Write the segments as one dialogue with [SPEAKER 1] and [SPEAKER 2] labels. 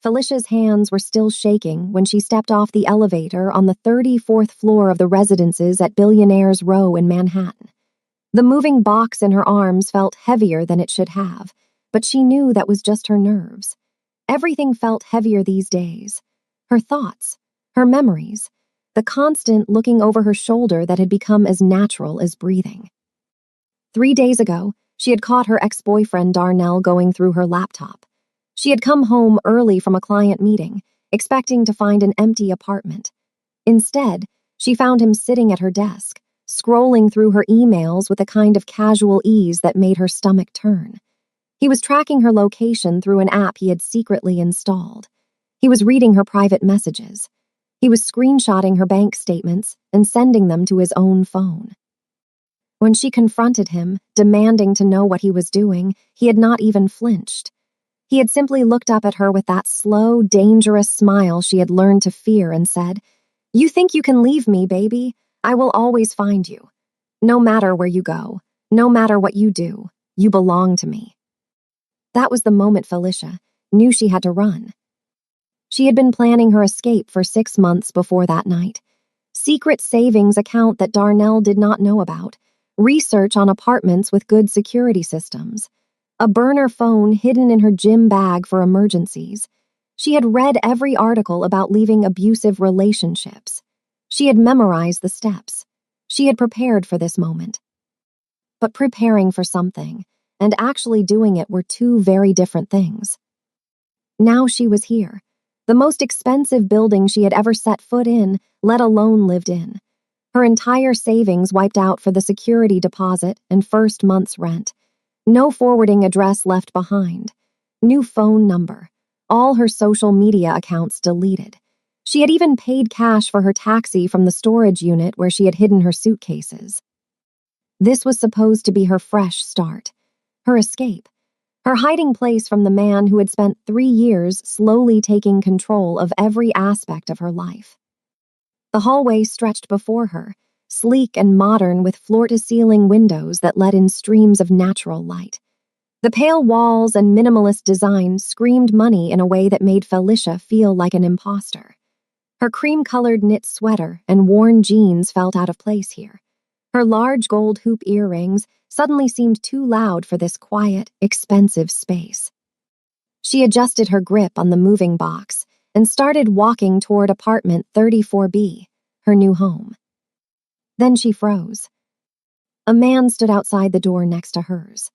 [SPEAKER 1] Felicia's hands were still shaking when she stepped off the elevator on the 34th floor of the residences at Billionaires Row in Manhattan. The moving box in her arms felt heavier than it should have, but she knew that was just her nerves. Everything felt heavier these days. Her thoughts, her memories, the constant looking over her shoulder that had become as natural as breathing. 3 days ago, she had caught her ex-boyfriend Darnell going through her laptop. She had come home early from a client meeting, expecting to find an empty apartment. Instead, she found him sitting at her desk, scrolling through her emails with a kind of casual ease that made her stomach turn. He was tracking her location through an app he had secretly installed. He was reading her private messages. He was screenshotting her bank statements and sending them to his own phone. When she confronted him, demanding to know what he was doing, he had not even flinched. He had simply looked up at her with that slow, dangerous smile she had learned to fear and said, "You think you can leave me, baby? I will always find you. No matter where you go, no matter what you do, you belong to me." That was the moment Felicia knew she had to run. She had been planning her escape for 6 months before that night. Secret savings account that Darnell did not know about, research on apartments with good security systems, a burner phone hidden in her gym bag for emergencies. She had read every article about leaving abusive relationships. She had memorized the steps. She had prepared for this moment. But preparing for something and actually doing it were two very different things. Now she was here, the most expensive building she had ever set foot in, let alone lived in. Her entire savings wiped out for the security deposit and first month's rent. No forwarding address left behind. New phone number. All her social media accounts deleted. She had even paid cash for her taxi from the storage unit where she had hidden her suitcases. This was supposed to be her fresh start, her escape, her hiding place from the man who had spent 3 years slowly taking control of every aspect of her life. The hallway stretched before her, sleek and modern with floor-to-ceiling windows that let in streams of natural light. The pale walls and minimalist design screamed money in a way that made Felicia feel like an imposter. Her cream-colored knit sweater and worn jeans felt out of place here. Her large gold hoop earrings suddenly seemed too loud for this quiet, expensive space. She adjusted her grip on the moving box and started walking toward apartment 34B, her new home. Then she froze. A man stood outside the door next to hers.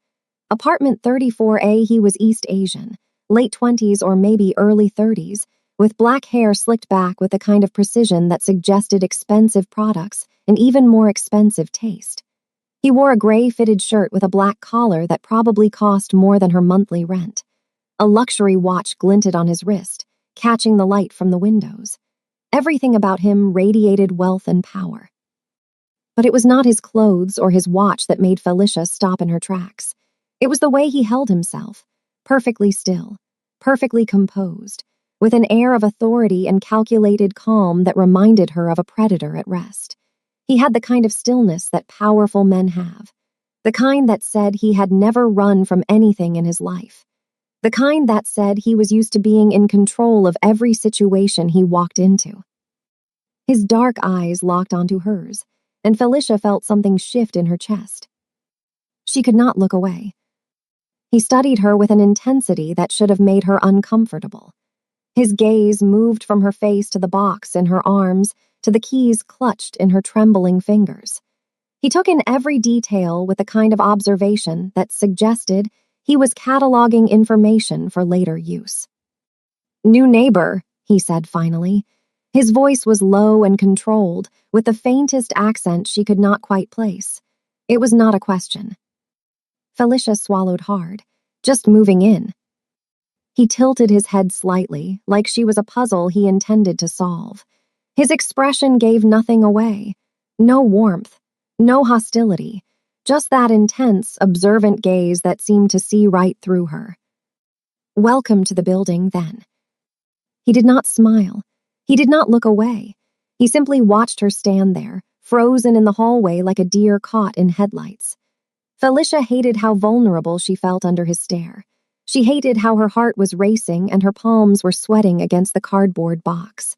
[SPEAKER 1] Apartment 34A, he was East Asian, late 20s or maybe early 30s, with black hair slicked back with a kind of precision that suggested expensive products and even more expensive taste. He wore a gray-fitted shirt with a black collar that probably cost more than her monthly rent. A luxury watch glinted on his wrist, catching the light from the windows. Everything about him radiated wealth and power. But it was not his clothes or his watch that made Felicia stop in her tracks. It was the way he held himself, perfectly still, perfectly composed, with an air of authority and calculated calm that reminded her of a predator at rest. He had the kind of stillness that powerful men have, the kind that said he had never run from anything in his life, the kind that said he was used to being in control of every situation he walked into. His dark eyes locked onto hers, and Felicia felt something shift in her chest. She could not look away. He studied her with an intensity that should have made her uncomfortable. His gaze moved from her face to the box in her arms to the keys clutched in her trembling fingers. He took in every detail with a kind of observation that suggested he was cataloging information for later use. "New neighbor," he said finally. His voice was low and controlled, with the faintest accent she could not quite place. It was not a question. Felicia swallowed hard. "Just moving in." He tilted his head slightly, like she was a puzzle he intended to solve. His expression gave nothing away. No warmth, no hostility, just that intense, observant gaze that seemed to see right through her. "Welcome to the building, then." He did not smile. He did not look away. He simply watched her stand there, frozen in the hallway like a deer caught in headlights. Felicia hated how vulnerable she felt under his stare. She hated how her heart was racing and her palms were sweating against the cardboard box.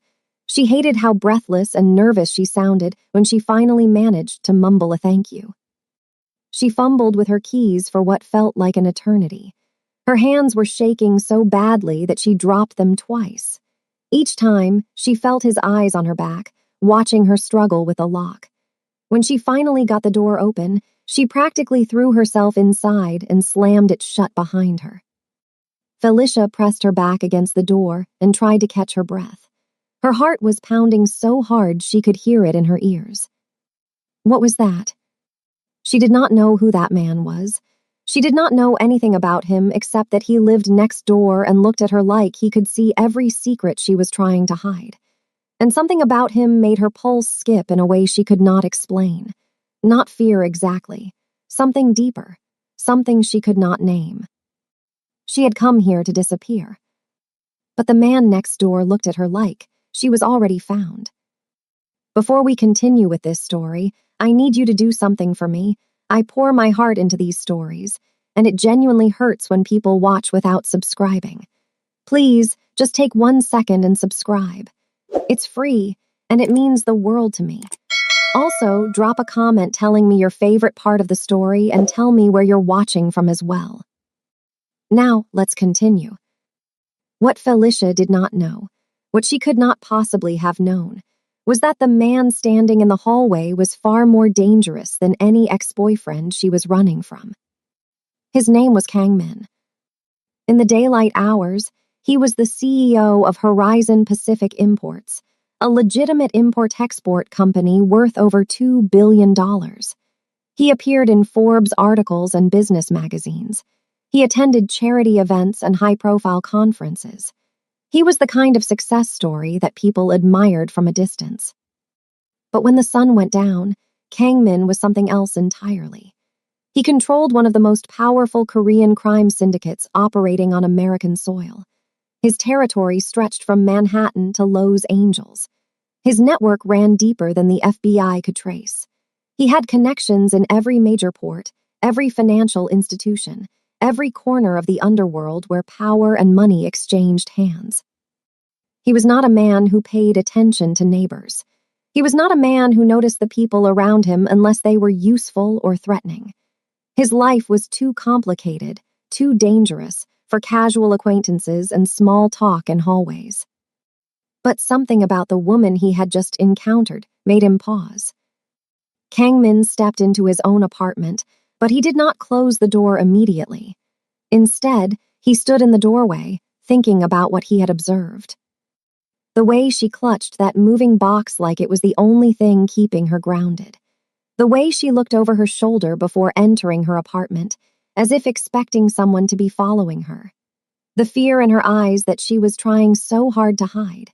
[SPEAKER 1] She hated how breathless and nervous she sounded when she finally managed to mumble a thank you. She fumbled with her keys for what felt like an eternity. Her hands were shaking so badly that she dropped them twice. Each time, she felt his eyes on her back, watching her struggle with the lock. When she finally got the door open, she practically threw herself inside and slammed it shut behind her. Felicia pressed her back against the door and tried to catch her breath. Her heart was pounding so hard she could hear it in her ears. What was that? She did not know who that man was. She did not know anything about him except that he lived next door and looked at her like he could see every secret she was trying to hide. And something about him made her pulse skip in a way she could not explain. Not fear exactly. Something deeper. Something she could not name. She had come here to disappear. But the man next door looked at her like she was already found. Before we continue with this story, I need you to do something for me. I pour my heart into these stories, and it genuinely hurts when people watch without subscribing. Please, just take 1 second and subscribe. It's free, and it means the world to me. Also, drop a comment telling me your favorite part of the story and tell me where you're watching from as well. Now, let's continue. What Felicia did not know, what she could not possibly have known, was that the man standing in the hallway was far more dangerous than any ex-boyfriend she was running from. His name was Kang Min. In the daylight hours, he was the CEO of Horizon Pacific Imports, a legitimate import-export company worth over $2 billion. He appeared in Forbes articles and business magazines. He attended charity events and high-profile conferences. He was the kind of success story that people admired from a distance. But when the sun went down, Kang Min was something else entirely. He controlled one of the most powerful Korean crime syndicates operating on American soil. His territory stretched from Manhattan to Los Angeles. His network ran deeper than the FBI could trace. He had connections in every major port, every financial institution, every corner of the underworld where power and money exchanged hands. He was not a man who paid attention to neighbors. He was not a man who noticed the people around him unless they were useful or threatening. His life was too complicated, too dangerous for casual acquaintances and small talk in hallways. But something about the woman he had just encountered made him pause. Kang Min stepped into his own apartment, but he did not close the door immediately. Instead, he stood in the doorway, thinking about what he had observed. The way she clutched that moving box like it was the only thing keeping her grounded. The way she looked over her shoulder before entering her apartment, as if expecting someone to be following her. The fear in her eyes that she was trying so hard to hide.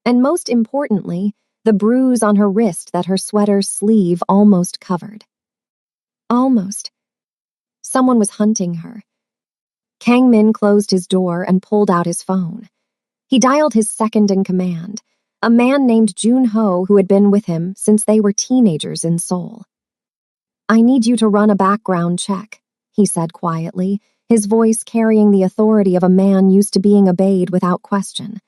[SPEAKER 1] And most importantly, the bruise on her wrist that her sweater's sleeve almost covered. Almost. Someone was hunting her. Kang Min closed his door and pulled out his phone. He dialed his second-in-command, a man named Jun Ho who had been with him since they were teenagers in Seoul. "I need you to run a background check," he said quietly, his voice carrying the authority of a man used to being obeyed without question.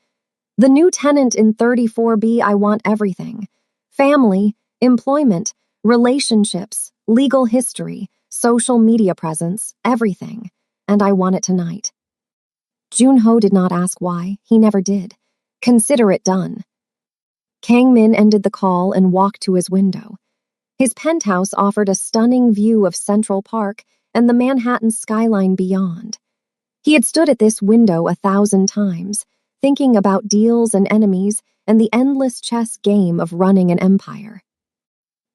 [SPEAKER 1] "The new tenant in 34B, I want everything. Family, employment, relationships, legal history, social media presence, everything. And I want it tonight." Jun Ho did not ask why. He never did. Consider it done. Kang Min ended the call and walked to his window. His penthouse offered a stunning view of Central Park and the Manhattan skyline beyond. He had stood at this window 1,000 times, thinking about deals and enemies and the endless chess game of running an empire.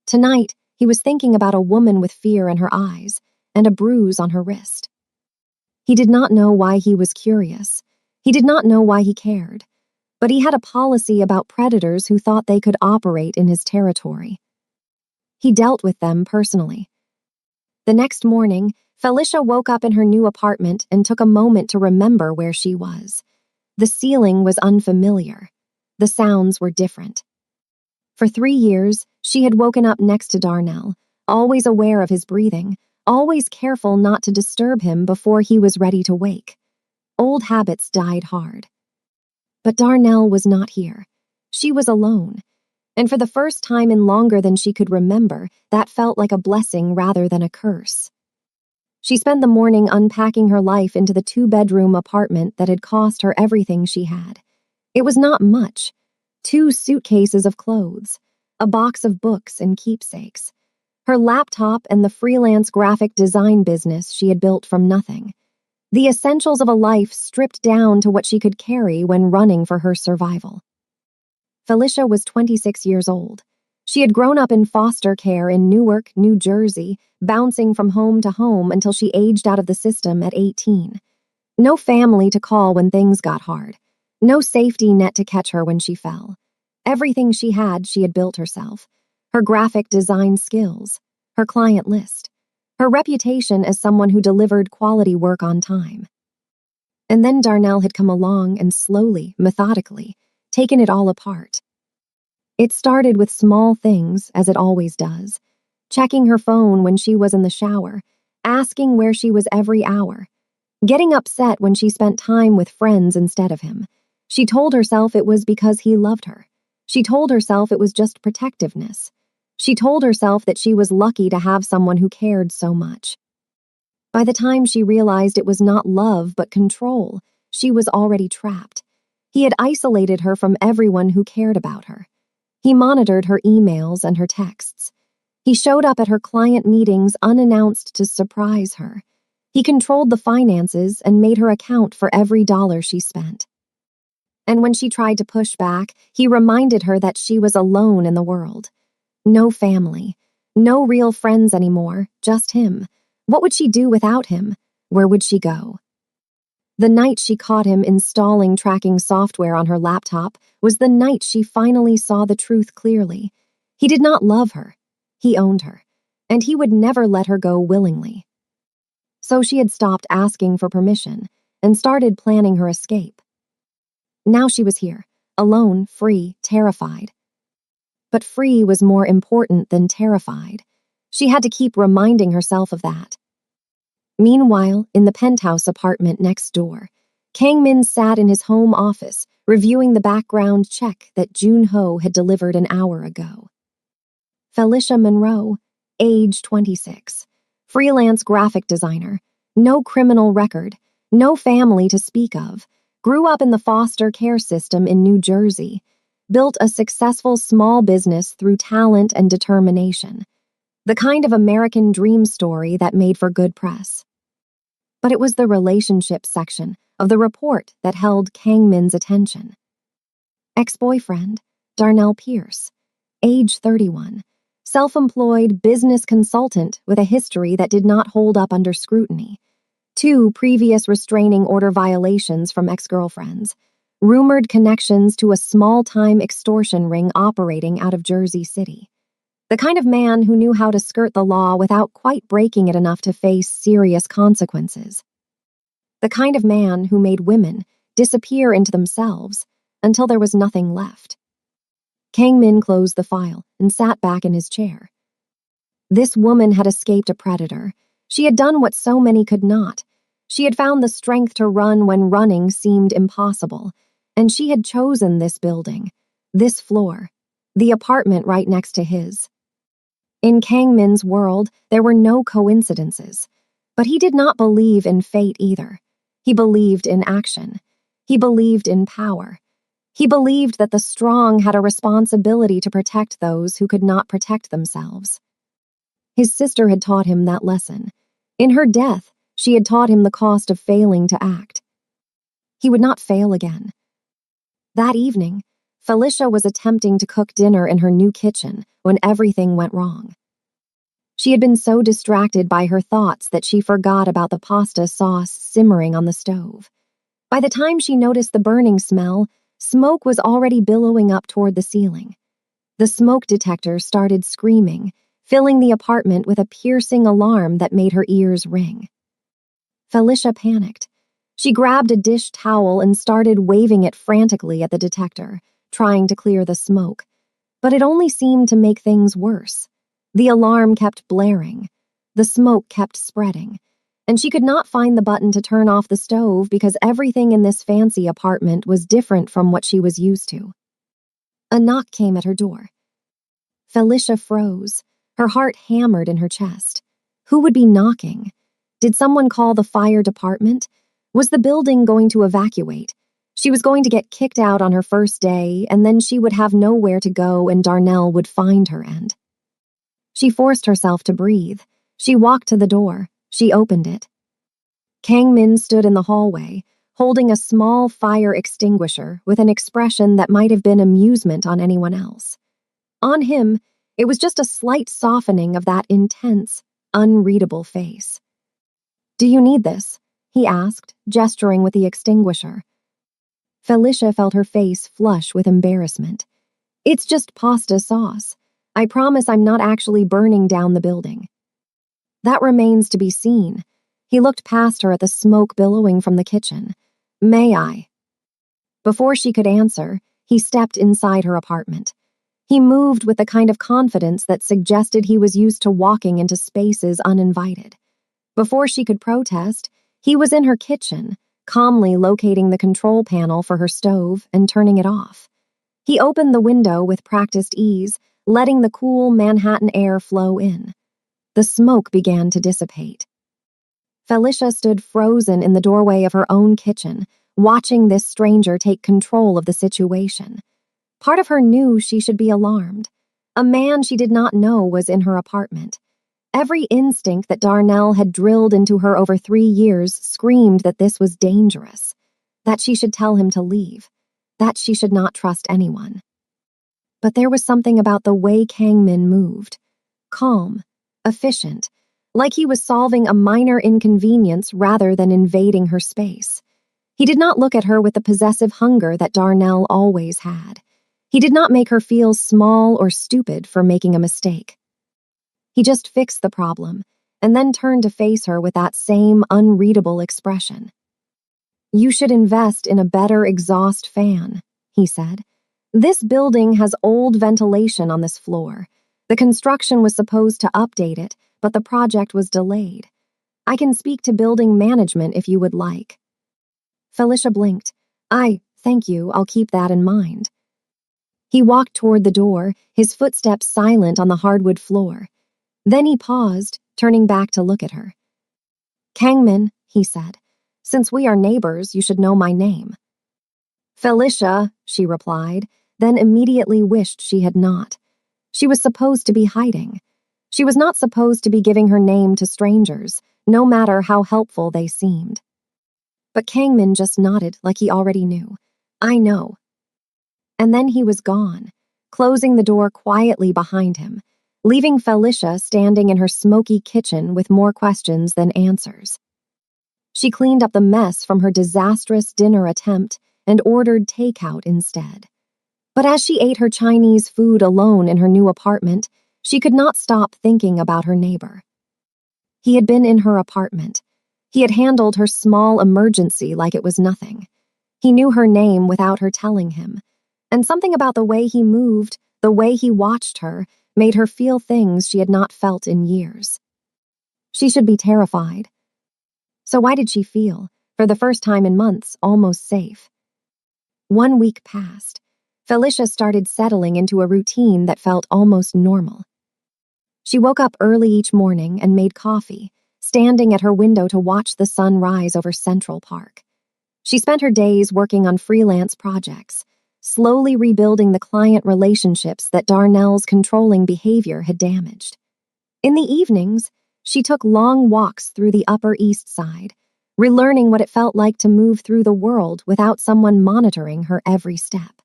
[SPEAKER 1] Tonight, he was thinking about a woman with fear in her eyes and a bruise on her wrist. He did not know why he was curious. He did not know why he cared. But he had a policy about predators who thought they could operate in his territory. He dealt with them personally. The next morning, Felicia woke up in her new apartment and took a moment to remember where she was. The ceiling was unfamiliar. The sounds were different. For 3 years, she had woken up next to Darnell, always aware of his breathing, always careful not to disturb him before he was ready to wake. Old habits died hard. But Darnell was not here. She was alone. And for the first time in longer than she could remember, that felt like a blessing rather than a curse. She spent the morning unpacking her life into the two-bedroom apartment that had cost her everything she had. It was not much. 2 suitcases of clothes, a box of books and keepsakes, her laptop and the freelance graphic design business she had built from nothing. The essentials of a life stripped down to what she could carry when running for her survival. Felicia was 26 years old. She had grown up in foster care in Newark, New Jersey, bouncing from home to home until she aged out of the system at 18. No family to call when things got hard. No safety net to catch her when she fell. Everything she had built herself. Her graphic design skills, her client list, her reputation as someone who delivered quality work on time. And then Darnell had come along and slowly, methodically, taken it all apart. It started with small things, as it always does. Checking her phone when she was in the shower, asking where she was every hour, getting upset when she spent time with friends instead of him. She told herself it was because he loved her. She told herself it was just protectiveness. She told herself that she was lucky to have someone who cared so much. By the time she realized it was not love but control, she was already trapped. He had isolated her from everyone who cared about her. He monitored her emails and her texts. He showed up at her client meetings unannounced to surprise her. He controlled the finances and made her account for every dollar she spent. And when she tried to push back, he reminded her that she was alone in the world. No family, no real friends anymore, just him. What would she do without him? Where would she go? The night she caught him installing tracking software on her laptop was the night she finally saw the truth clearly. He did not love her. He owned her, and he would never let her go willingly. So she had stopped asking for permission and started planning her escape. Now she was here, alone, free, terrified. But free was more important than terrified. She had to keep reminding herself of that. Meanwhile, in the penthouse apartment next door, Kang Min sat in his home office, reviewing the background check that Jun Ho had delivered an hour ago. Felicia Monroe, age 26, freelance graphic designer, no criminal record, no family to speak of, grew up in the foster care system in New Jersey, built a successful small business through talent and determination. The kind of American dream story that made for good press. But it was the relationship section of the report that held Kang Min's attention. Ex-boyfriend, Darnell Pierce, age 31, self-employed business consultant with a history that did not hold up under scrutiny. 2 previous restraining order violations from ex-girlfriends. Rumored connections to a small-time extortion ring operating out of Jersey City. The kind of man who knew how to skirt the law without quite breaking it enough to face serious consequences. The kind of man who made women disappear into themselves until there was nothing left. Kang Min closed the file and sat back in his chair. This woman had escaped a predator. She had done what so many could not. She had found the strength to run when running seemed impossible. And she had chosen this building, this floor, the apartment right next to his. In Kang Min's world, there were no coincidences. But he did not believe in fate either. He believed in action. He believed in power. He believed that the strong had a responsibility to protect those who could not protect themselves. His sister had taught him that lesson. In her death, she had taught him the cost of failing to act. He would not fail again. That evening, Felicia was attempting to cook dinner in her new kitchen when everything went wrong. She had been so distracted by her thoughts that she forgot about the pasta sauce simmering on the stove. By the time she noticed the burning smell, smoke was already billowing up toward the ceiling. The smoke detector started screaming, filling the apartment with a piercing alarm that made her ears ring. Felicia panicked. She grabbed a dish towel and started waving it frantically at the detector, trying to clear the smoke. But it only seemed to make things worse. The alarm kept blaring. The smoke kept spreading. And she could not find the button to turn off the stove because everything in this fancy apartment was different from what she was used to. A knock came at her door. Felicia froze, her heart hammered in her chest. Who would be knocking? Did someone call the fire department? Was the building going to evacuate? She was going to get kicked out on her first day, and then she would have nowhere to go and Darnell would find her and... She forced herself to breathe. She walked to the door. She opened it. Kang Min stood in the hallway, holding a small fire extinguisher with an expression that might have been amusement on anyone else. On him, it was just a slight softening of that intense, unreadable face. "Do you need this?" he asked, gesturing with the extinguisher. Felicia felt her face flush with embarrassment. "It's just pasta sauce. I promise I'm not actually burning down the building." "That remains to be seen." He looked past her at the smoke billowing from the kitchen. "May I?" Before she could answer, he stepped inside her apartment. He moved with the kind of confidence that suggested he was used to walking into spaces uninvited. Before she could protest, he was in her kitchen, calmly locating the control panel for her stove and turning it off. He opened the window with practiced ease, letting the cool Manhattan air flow in. The smoke began to dissipate. Felicia stood frozen in the doorway of her own kitchen, watching this stranger take control of the situation. Part of her knew she should be alarmed. A man she did not know was in her apartment. Every instinct that Darnell had drilled into her over 3 years screamed that this was dangerous, that she should tell him to leave, that she should not trust anyone. But there was something about the way Kang Min moved. Calm, efficient, like he was solving a minor inconvenience rather than invading her space. He did not look at her with the possessive hunger that Darnell always had. He did not make her feel small or stupid for making a mistake. He just fixed the problem, and then turned to face her with that same unreadable expression. "You should invest in a better exhaust fan," he said. "This building has old ventilation on this floor. The construction was supposed to update it, but the project was delayed. I can speak to building management if you would like." Felicia blinked. Thank you, I'll keep that in mind." He walked toward the door, his footsteps silent on the hardwood floor. Then he paused, turning back to look at her. "Kang Min," he said, "since we are neighbors, you should know my name." "Felicia," she replied, then immediately wished she had not. She was supposed to be hiding. She was not supposed to be giving her name to strangers, no matter how helpful they seemed. But Kang Min just nodded like he already knew. "I know." And then he was gone, closing the door quietly behind him, leaving Felicia standing in her smoky kitchen with more questions than answers. She cleaned up the mess from her disastrous dinner attempt and ordered takeout instead. But as she ate her Chinese food alone in her new apartment, she could not stop thinking about her neighbor. He had been in her apartment. He had handled her small emergency like it was nothing. He knew her name without her telling him. And something about the way he moved, the way he watched her, made her feel things she had not felt in years. She should be terrified. So why did she feel, for the first time in months, almost safe? 1 week passed. Felicia started settling into a routine that felt almost normal. She woke up early each morning and made coffee, standing at her window to watch the sun rise over Central Park. She spent her days working on freelance projects, slowly rebuilding the client relationships that Darnell's controlling behavior had damaged. In the evenings, she took long walks through the Upper East Side, relearning what it felt like to move through the world without someone monitoring her every step.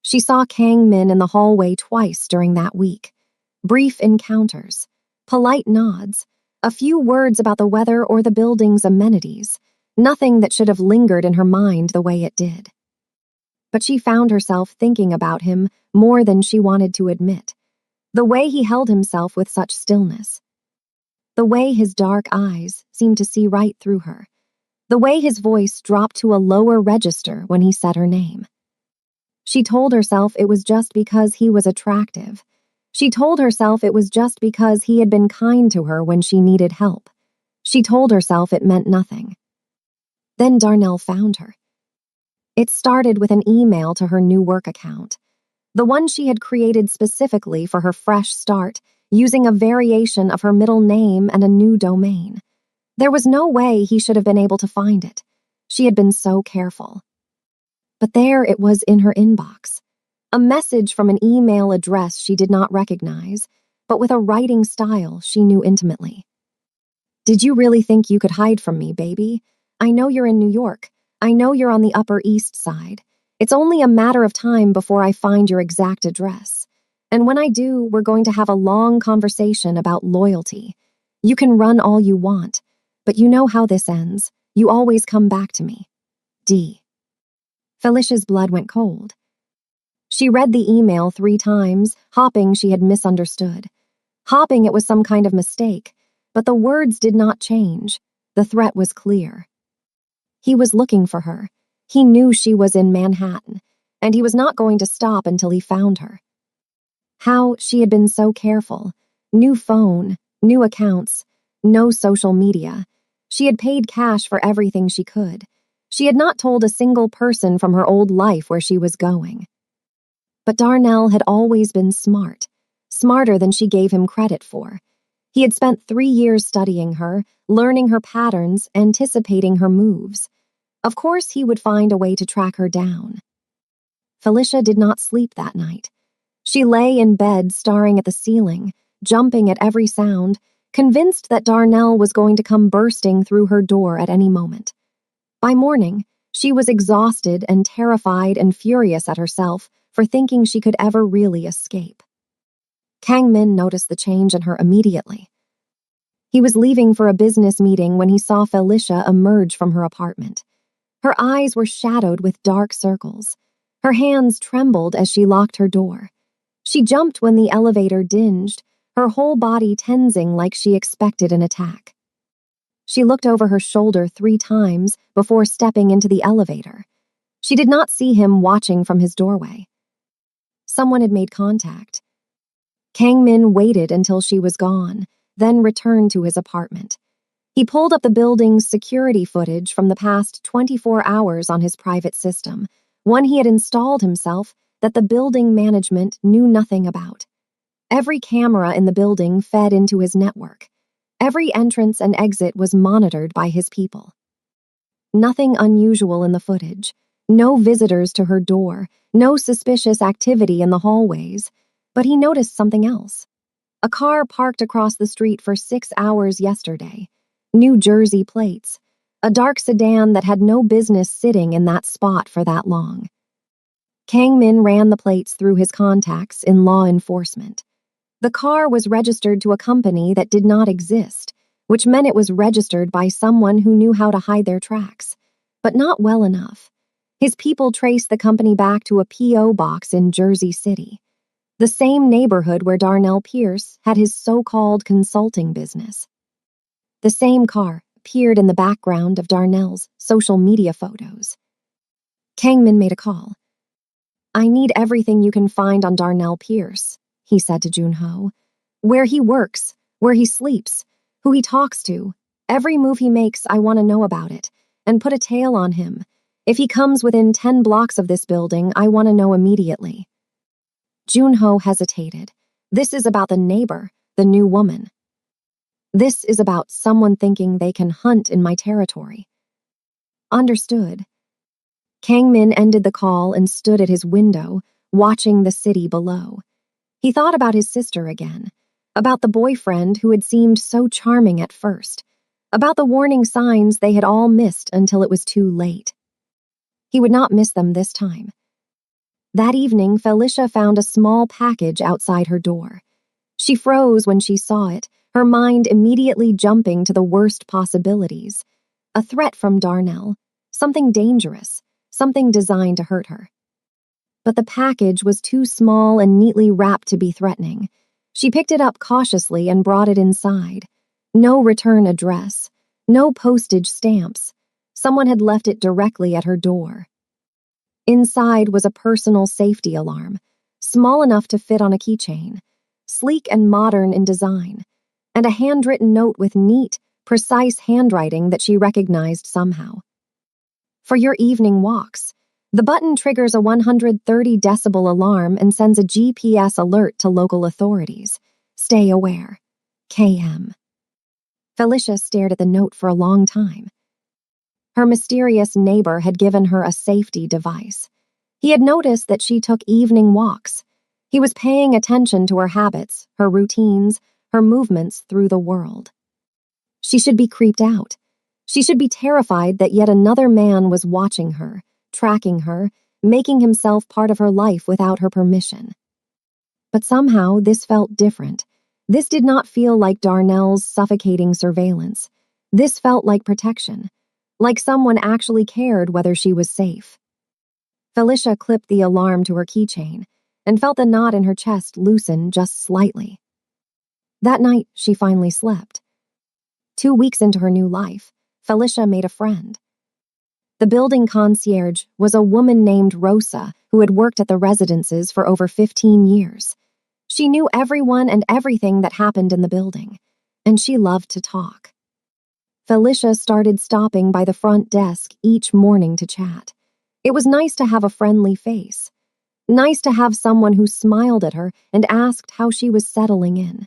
[SPEAKER 1] She saw Kang Min in the hallway twice during that week. Brief encounters, polite nods, a few words about the weather or the building's amenities, nothing that should have lingered in her mind the way it did. But she found herself thinking about him more than she wanted to admit. The way he held himself with such stillness. The way his dark eyes seemed to see right through her. The way his voice dropped to a lower register when he said her name. She told herself it was just because he was attractive. She told herself it was just because he had been kind to her when she needed help. She told herself it meant nothing. Then Darnell found her. It started with an email to her new work account, the one she had created specifically for her fresh start, using a variation of her middle name and a new domain. There was no way he should have been able to find it. She had been so careful. But there it was in her inbox. A message from an email address she did not recognize, but with a writing style she knew intimately. Did you really think you could hide from me, baby? I know you're in New York. I know you're on the Upper East Side. It's only a matter of time before I find your exact address. And when I do, we're going to have a long conversation about loyalty. You can run all you want, but you know how this ends. You always come back to me. D. Felicia's blood went cold. She read the email 3 times, hoping she had misunderstood. Hoping it was some kind of mistake, but the words did not change. The threat was clear. He was looking for her. He knew she was in Manhattan, and he was not going to stop until he found her. How she had been so careful. New phone, new accounts, no social media. She had paid cash for everything she could. She had not told a single person from her old life where she was going. But Darnell had always been smart, smarter than she gave him credit for. He had spent 3 years studying her, learning her patterns, anticipating her moves. Of course, he would find a way to track her down. Felicia did not sleep that night. She lay in bed staring at the ceiling, jumping at every sound, convinced that Darnell was going to come bursting through her door at any moment. By morning, she was exhausted and terrified and furious at herself for thinking she could ever really escape. Kang Min noticed the change in her immediately. He was leaving for a business meeting when he saw Felicia emerge from her apartment. Her eyes were shadowed with dark circles. Her hands trembled as she locked her door. She jumped when the elevator dinged, her whole body tensing like she expected an attack. She looked over her shoulder 3 times before stepping into the elevator. She did not see him watching from his doorway. Someone had made contact. Kang Min waited until she was gone, then returned to his apartment. He pulled up the building's security footage from the past 24 hours on his private system, one he had installed himself that the building management knew nothing about. Every camera in the building fed into his network. Every entrance and exit was monitored by his people. Nothing unusual in the footage. No visitors to her door, no suspicious activity in the hallways, but he noticed something else. A car parked across the street for 6 hours yesterday. New Jersey plates. A dark sedan that had no business sitting in that spot for that long. Kang Min ran the plates through his contacts in law enforcement. The car was registered to a company that did not exist, which meant it was registered by someone who knew how to hide their tracks, but not well enough. His people traced the company back to a P.O. box in Jersey City, the same neighborhood where Darnell Pierce had his so-called consulting business. The same car appeared in the background of Darnell's social media photos. Kang Min made a call. "I need everything you can find on Darnell Pierce," he said to Junho. "Where he works, where he sleeps, who he talks to. Every move he makes, I want to know about it, and put a tail on him. If he comes within 10 blocks of this building, I want to know immediately." Junho hesitated. This is about the neighbor, the new woman. This is about someone thinking they can hunt in my territory. Understood. Kang Min ended the call and stood at his window, watching the city below. He thought about his sister again, about the boyfriend who had seemed so charming at first, about the warning signs they had all missed until it was too late. He would not miss them this time. That evening, Felicia found a small package outside her door. She froze when she saw it, her mind immediately jumping to the worst possibilities. A threat from Darnell, something dangerous, something designed to hurt her. But the package was too small and neatly wrapped to be threatening. She picked it up cautiously and brought it inside. No return address, no postage stamps. Someone had left it directly at her door. Inside was a personal safety alarm, small enough to fit on a keychain, sleek and modern in design, and a handwritten note with neat, precise handwriting that she recognized somehow. For your evening walks, the button triggers a 130 decibel alarm and sends a GPS alert to local authorities. Stay aware. KM. Felicia stared at the note for a long time. Her mysterious neighbor had given her a safety device. He had noticed that she took evening walks. He was paying attention to her habits, her routines, her movements through the world. She should be creeped out. She should be terrified that yet another man was watching her, tracking her, making himself part of her life without her permission. But somehow this felt different. This did not feel like Darnell's suffocating surveillance. This felt like protection, like someone actually cared whether she was safe. Felicia clipped the alarm to her keychain and felt the knot in her chest loosen just slightly. That night, she finally slept. 2 weeks into her new life, Felicia made a friend. The building concierge was a woman named Rosa who had worked at the residences for over 15 years. She knew everyone and everything that happened in the building, and she loved to talk. Felicia started stopping by the front desk each morning to chat. It was nice to have a friendly face. Nice to have someone who smiled at her and asked how she was settling in.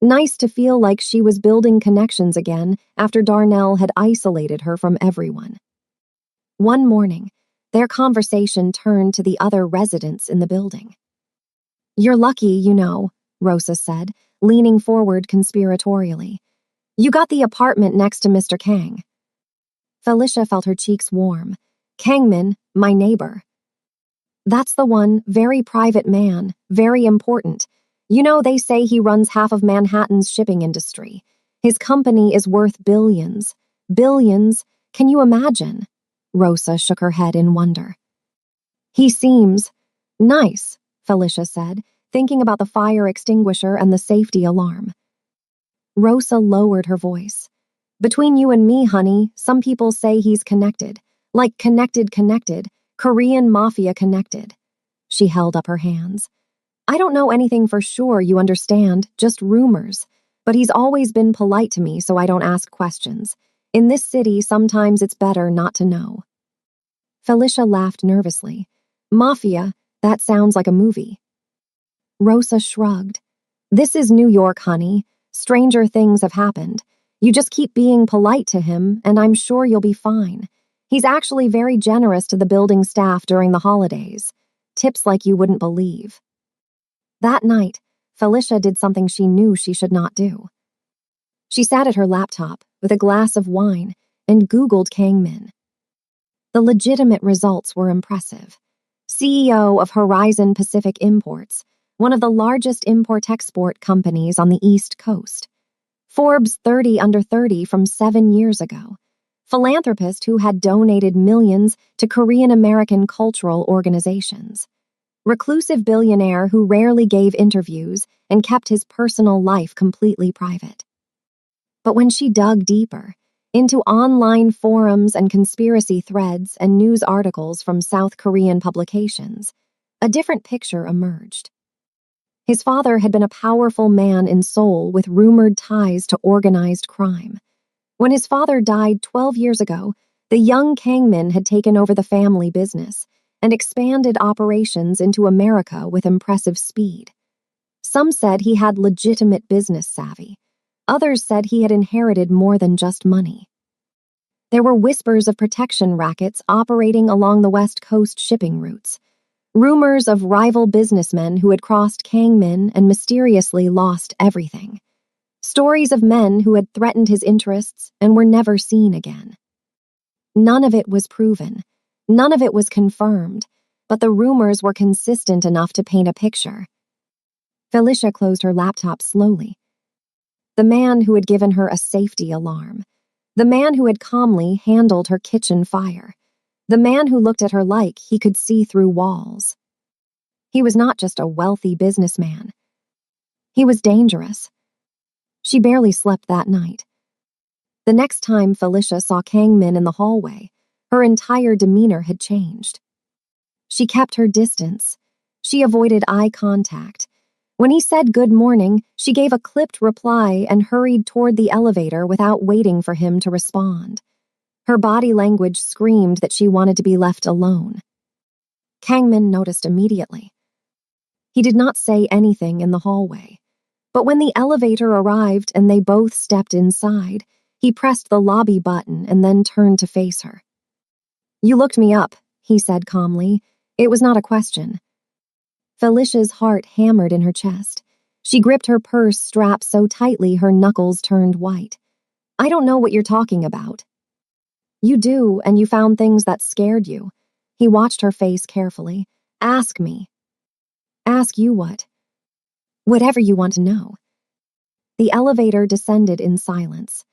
[SPEAKER 1] Nice to feel like she was building connections again after Darnell had isolated her from everyone. One morning, their conversation turned to the other residents in the building. "You're lucky, you know," Rosa said, leaning forward conspiratorially. "You got the apartment next to Mr. Kang." Felicia felt her cheeks warm. "Kangman, my neighbor." "That's the one, very private man, very important. You know, they say he runs half of Manhattan's shipping industry. His company is worth billions. Billions? Can you imagine?" Rosa shook her head in wonder. "He seems nice," Felicia said, thinking about the fire extinguisher and the safety alarm. Rosa lowered her voice. "Between you and me, honey, some people say he's connected. Like connected, Korean Mafia connected." She held up her hands. "I don't know anything for sure, you understand, just rumors. But he's always been polite to me, so I don't ask questions. In this city, sometimes it's better not to know." Felicia laughed nervously. "Mafia, that sounds like a movie." Rosa shrugged. "This is New York, honey. Stranger things have happened. You just keep being polite to him, and I'm sure you'll be fine. He's actually very generous to the building staff during the holidays. Tips like you wouldn't believe." That night, Felicia did something she knew she should not do. She sat at her laptop with a glass of wine and Googled Kangmin. The legitimate results were impressive. CEO of Horizon Pacific Imports, one of the largest import-export companies on the East Coast. Forbes 30 under 30 from 7 years ago. Philanthropist who had donated millions to Korean-American cultural organizations. Reclusive billionaire who rarely gave interviews and kept his personal life completely private. But when she dug deeper, into online forums and conspiracy threads and news articles from South Korean publications, a different picture emerged. His father had been a powerful man in Seoul with rumored ties to organized crime. When his father died 12 years ago, the young Kangmin had taken over the family business and expanded operations into America with impressive speed. Some said he had legitimate business savvy. Others said he had inherited more than just money. There were whispers of protection rackets operating along the West Coast shipping routes. Rumors of rival businessmen who had crossed Kangmin and mysteriously lost everything. Stories of men who had threatened his interests and were never seen again. None of it was proven. None of it was confirmed, but the rumors were consistent enough to paint a picture. Felicia closed her laptop slowly. The man who had given her a safety alarm. The man who had calmly handled her kitchen fire. The man who looked at her like he could see through walls. He was not just a wealthy businessman. He was dangerous. She barely slept that night. The next time Felicia saw Kangmin in the hallway, her entire demeanor had changed. She kept her distance. She avoided eye contact. When he said good morning, she gave a clipped reply and hurried toward the elevator without waiting for him to respond. Her body language screamed that she wanted to be left alone. Kangmin noticed immediately. He did not say anything in the hallway, but when the elevator arrived and they both stepped inside, he pressed the lobby button and then turned to face her. "You looked me up," he said calmly. It was not a question. Felicia's heart hammered in her chest. She gripped her purse strap so tightly her knuckles turned white. "I don't know what you're talking about." "You do, and you found things that scared you." He watched her face carefully. "Ask me." "Ask you what?" "Whatever you want to know." The elevator descended in silence.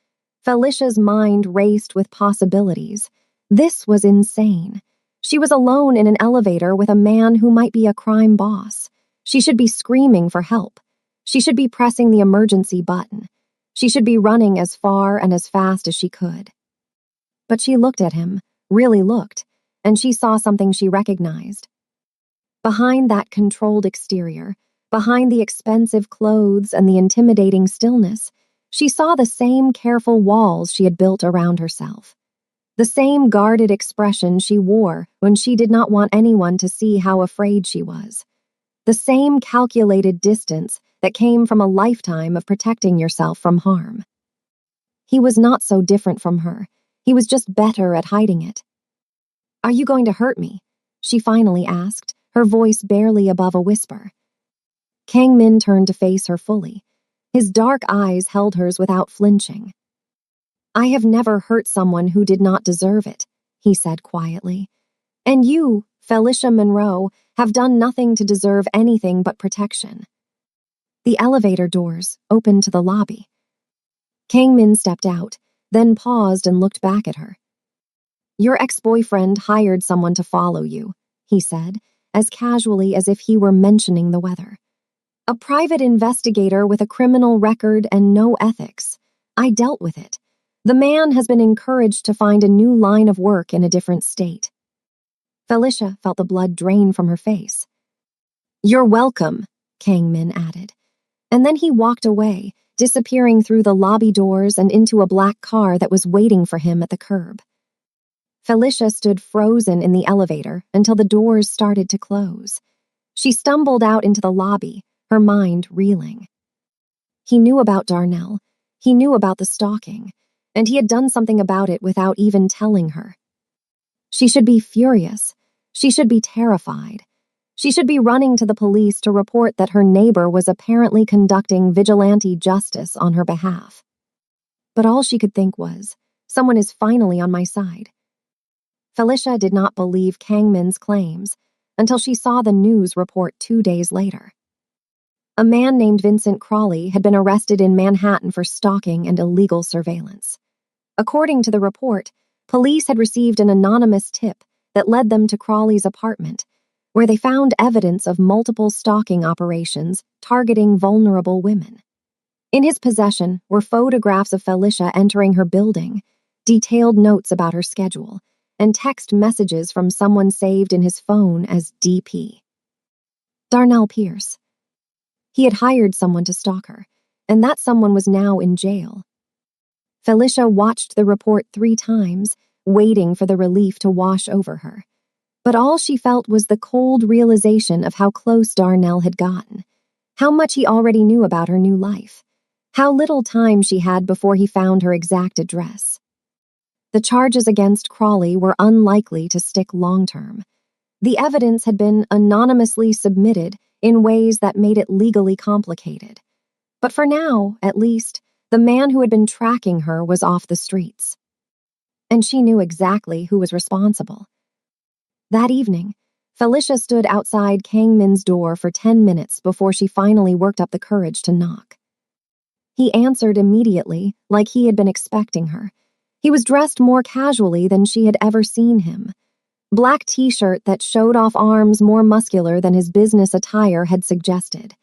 [SPEAKER 1] Felicia's mind raced with possibilities. This was insane. She was alone in an elevator with a man who might be a crime boss. She should be screaming for help. She should be pressing the emergency button. She should be running as far and as fast as she could. But she looked at him, really looked, and she saw something she recognized. Behind that controlled exterior, behind the expensive clothes and the intimidating stillness, she saw the same careful walls she had built around herself. The same guarded expression she wore when she did not want anyone to see how afraid she was. The same calculated distance that came from a lifetime of protecting yourself from harm. He was not so different from her. He was just better at hiding it. "Are you going to hurt me?" she finally asked, her voice barely above a whisper. Kangmin turned to face her fully. His dark eyes held hers without flinching. "I have never hurt someone who did not deserve it," he said quietly. "And you, Felicia Monroe, have done nothing to deserve anything but protection." The elevator doors opened to the lobby. Kangmin stepped out, then paused and looked back at her. "Your ex-boyfriend hired someone to follow you," he said, as casually as if he were mentioning the weather. "A private investigator with a criminal record and no ethics. I dealt with it. The man has been encouraged to find a new line of work in a different state." Felicia felt the blood drain from her face. "You're welcome," Kangmin added. And then he walked away, disappearing through the lobby doors and into a black car that was waiting for him at the curb. Felicia stood frozen in the elevator until the doors started to close. She stumbled out into the lobby, her mind reeling. He knew about Darnell. He knew about the stalking, and he had done something about it without even telling her. She should be furious. She should be terrified. She should be running to the police to report that her neighbor was apparently conducting vigilante justice on her behalf. But all she could think was, someone is finally on my side. Felicia did not believe Kangmin's claims until she saw the news report 2 days later. A man named Vincent Crawley had been arrested in Manhattan for stalking and illegal surveillance. According to the report, police had received an anonymous tip that led them to Crawley's apartment, where they found evidence of multiple stalking operations targeting vulnerable women. In his possession were photographs of Felicia entering her building, detailed notes about her schedule, and text messages from someone saved in his phone as DP. Darnell Pierce. He had hired someone to stalk her, and that someone was now in jail. Felicia watched the report 3 times, waiting for the relief to wash over her. But all she felt was the cold realization of how close Darnell had gotten, how much he already knew about her new life, how little time she had before he found her exact address. The charges against Crawley were unlikely to stick long-term. The evidence had been anonymously submitted in ways that made it legally complicated. But for now, at least, the man who had been tracking her was off the streets. And she knew exactly who was responsible. That evening, Felicia stood outside Kangmin's door for 10 minutes before she finally worked up the courage to knock. He answered immediately, like he had been expecting her. He was dressed more casually than she had ever seen him. Black t-shirt that showed off arms more muscular than his business attire had suggested.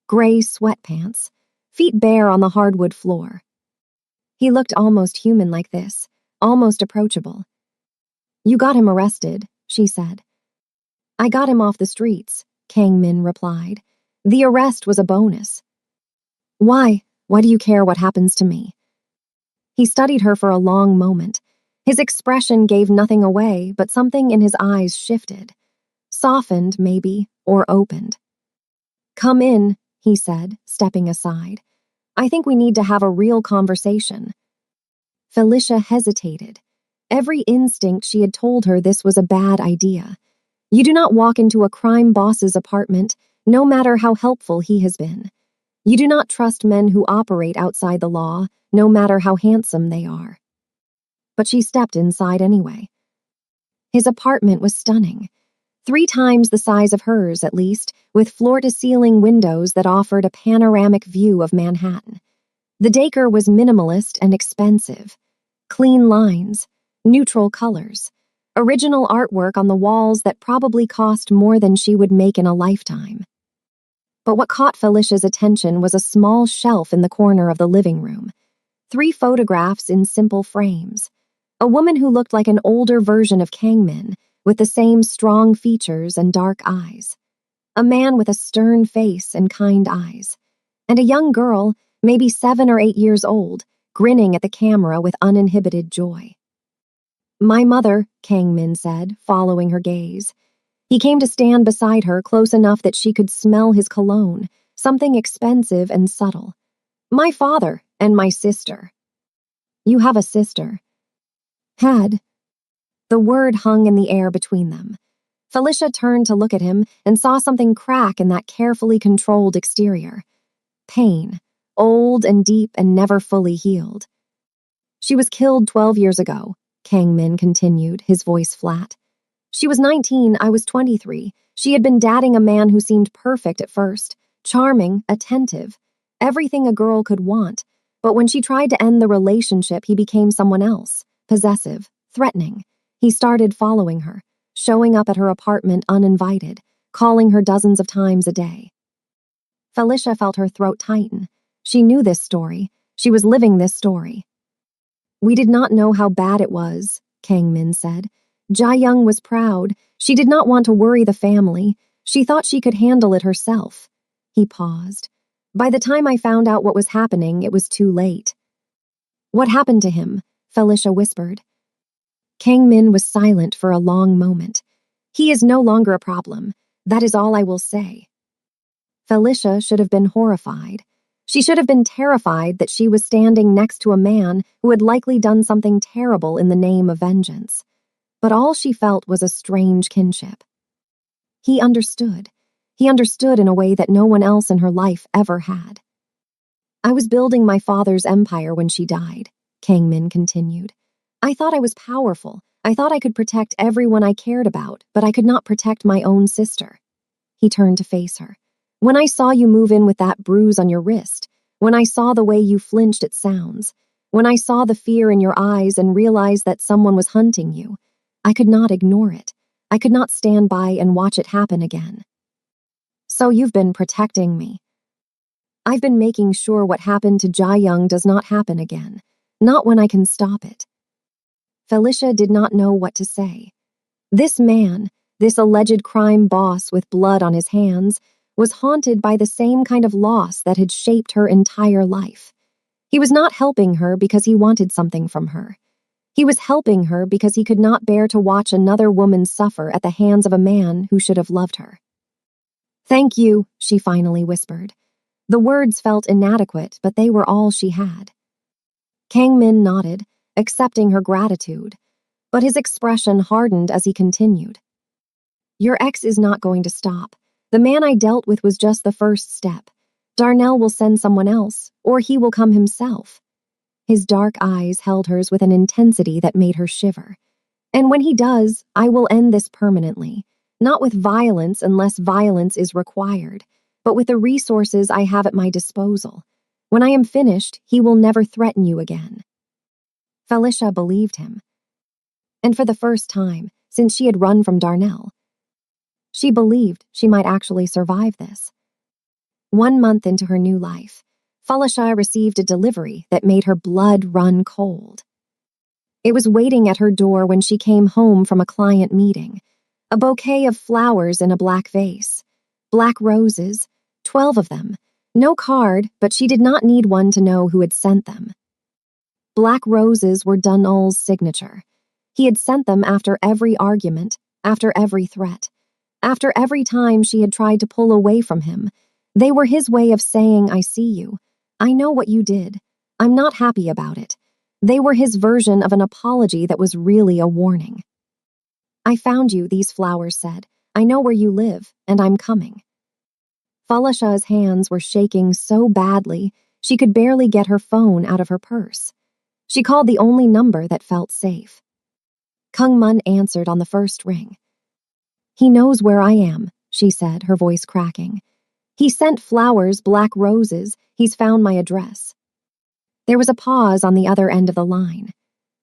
[SPEAKER 1] Gray sweatpants, feet bare on the hardwood floor. He looked almost human like this, almost approachable. "You got him arrested," she said. "I got him off the streets," Kangmin replied. The arrest was a bonus. Why? Why do you care what happens to me? He studied her for a long moment. His expression gave nothing away, but something in his eyes shifted. Softened, maybe, or opened. Come in, he said, stepping aside. I think we need to have a real conversation. Felicia hesitated. Every instinct she had told her this was a bad idea. You do not walk into a crime boss's apartment, no matter how helpful he has been. You do not trust men who operate outside the law, no matter how handsome they are. But she stepped inside anyway. His apartment was stunning. 3 times the size of hers, at least, with floor-to-ceiling windows that offered a panoramic view of Manhattan. The decor was minimalist and expensive. Clean lines, neutral colors, original artwork on the walls that probably cost more than she would make in a lifetime. But what caught Felicia's attention was a small shelf in the corner of the living room. 3 photographs in simple frames. A woman who looked like an older version of Kangmin, with the same strong features and dark eyes. A man with a stern face and kind eyes. And a young girl, maybe 7 or 8 years old, grinning at the camera with uninhibited joy. My mother, Kangmin said, following her gaze. He came to stand beside her close enough that she could smell his cologne, something expensive and subtle. My father and my sister. You have a sister. Had. The word hung in the air between them. Felicia turned to look at him and saw something crack in that carefully controlled exterior. Pain, old and deep and never fully healed. She was killed 12 years ago, Kangmin continued, his voice flat. She was 19, I was 23. She had been dating a man who seemed perfect at first, charming, attentive, everything a girl could want. But when she tried to end the relationship, he became someone else, possessive, threatening. He started following her, showing up at her apartment uninvited, calling her dozens of times a day. Felicia felt her throat tighten. She knew this story. She was living this story. We did not know how bad it was, Kangmin said. Jae-young was proud. She did not want to worry the family. She thought she could handle it herself. He paused. By the time I found out what was happening, it was too late. What happened to him? Felicia whispered. Kangmin was silent for a long moment. He is no longer a problem. That is all I will say. Felicia should have been horrified. She should have been terrified that she was standing next to a man who had likely done something terrible in the name of vengeance. But all she felt was a strange kinship. He understood. He understood in a way that no one else in her life ever had. I was building my father's empire when she died, Kangmin continued. I thought I was powerful. I thought I could protect everyone I cared about, but I could not protect my own sister. He turned to face her. When I saw you move in with that bruise on your wrist, when I saw the way you flinched at sounds, when I saw the fear in your eyes and realized that someone was hunting you, I could not ignore it. I could not stand by and watch it happen again. So you've been protecting me. I've been making sure what happened to Jae-young does not happen again, not when I can stop it. Felicia did not know what to say. This man, this alleged crime boss with blood on his hands, was haunted by the same kind of loss that had shaped her entire life. He was not helping her because he wanted something from her. He was helping her because he could not bear to watch another woman suffer at the hands of a man who should have loved her. Thank you, she finally whispered. The words felt inadequate, but they were all she had. Kangmin nodded, accepting her gratitude, but his expression hardened as he continued. Your ex is not going to stop. The man I dealt with was just the first step. Darnell will send someone else, or he will come himself. His dark eyes held hers with an intensity that made her shiver. And when he does, I will end this permanently, not with violence unless violence is required, but with the resources I have at my disposal. When I am finished, he will never threaten you again. Felicia believed him. And for the first time, since she had run from Darnell, she believed she might actually survive this. 1 month into her new life, Felicia received a delivery that made her blood run cold. It was waiting at her door when she came home from a client meeting, a bouquet of flowers in a black vase, black roses, 12 of them. No card, but she did not need one to know who had sent them. Black roses were Dunall's signature. He had sent them after every argument, after every threat, after every time she had tried to pull away from him. They were his way of saying, I see you. I know what you did. I'm not happy about it. They were his version of an apology that was really a warning. I found you, these flowers said. I know where you live, and I'm coming. Falashah's hands were shaking so badly she could barely get her phone out of her purse. She called the only number that felt safe. Kung Mun answered on the first ring. He knows where I am, she said, her voice cracking. He sent flowers, black roses. He's found my address. There was a pause on the other end of the line.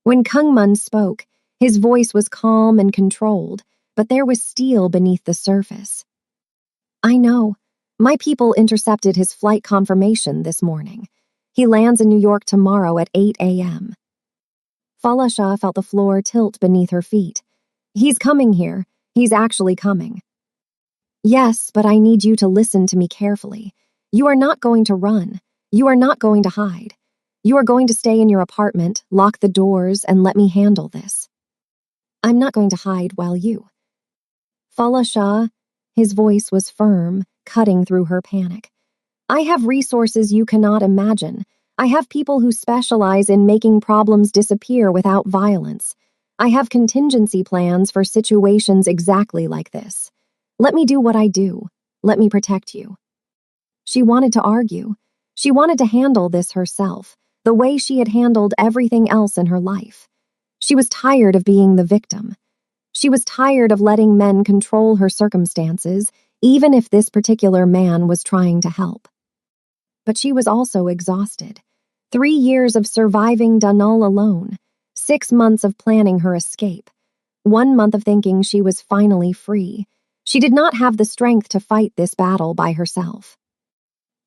[SPEAKER 1] When Kung Mun spoke, his voice was calm and controlled, but there was steel beneath the surface. I know. My people intercepted his flight confirmation this morning. He lands in New York tomorrow at 8 a.m. Falashah felt the floor tilt beneath her feet. He's coming here. He's actually coming. Yes, but I need you to listen to me carefully. You are not going to run. You are not going to hide. You are going to stay in your apartment, lock the doors, and let me handle this. I'm not going to hide while you. Falashah, his voice was firm, cutting through her panic. I have resources you cannot imagine. I have people who specialize in making problems disappear without violence. I have contingency plans for situations exactly like this. Let me do what I do. Let me protect you. She wanted to argue. She wanted to handle this herself, the way she had handled everything else in her life. She was tired of being the victim. She was tired of letting men control her circumstances, even if this particular man was trying to help. But she was also exhausted. 3 years of surviving Dunall alone, 6 months of planning her escape, 1 month of thinking she was finally free. She did not have the strength to fight this battle by herself.